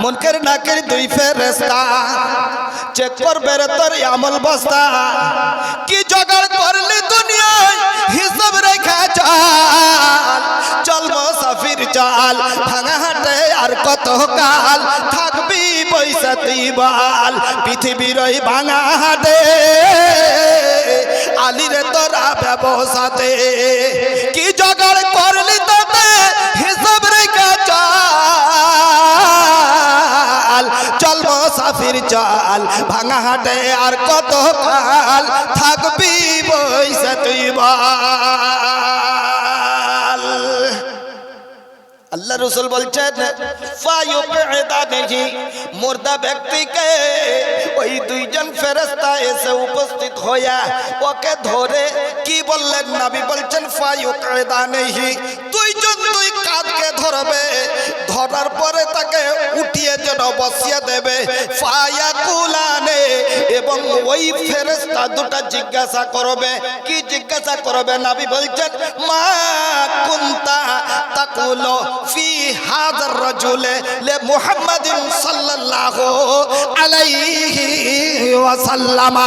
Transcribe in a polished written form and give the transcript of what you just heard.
মুনকার নাকির দুই ফেরেশতা চেক করবে রে তোর আমল বস্তা কি জোগাড় করলি দুনিয়ায় হিসাব রেখা চল চল মুসাফির চল ভাঙা হাটে আর কত কাল থাকবি পয়সা তুই বল পৃথিবীর ওই ভাঙা হাটে আলিরে তোরা ব্যবসাতে কি জোগাড় করলি তোতে হিসাব রেখা চল চল মুসাফির চল ভাঙা হাটে আর কত কাল থাকবি পয়সা তুই বল আল্লাহ রাসূল বলছেন ফায়ুকঈদানিহি মুর্দা ব্যক্তিকে ওই দুইজন ফেরেশতা এসে উপস্থিত হইয়া ওকে ধরে কি বললেন নবী বলছেন ফায়ুকঈদানিহি দুইজন দুই কাঁধকে ধরবে ধরার পরে তাকে উঠিয়ে যেন বসিয়ে দেবে ফায়াকুলানে এবং ওই ফেরেশতা দুটো জিজ্ঞাসা করবে কি জিজ্ঞাসা করবে নবী বলছেন মা কুনতা তাকুলু ফি হাযার রাজুলে লি মুহাম্মাদিন সাল্লাল্লাহু আলাইহি ওয়াসাল্লাম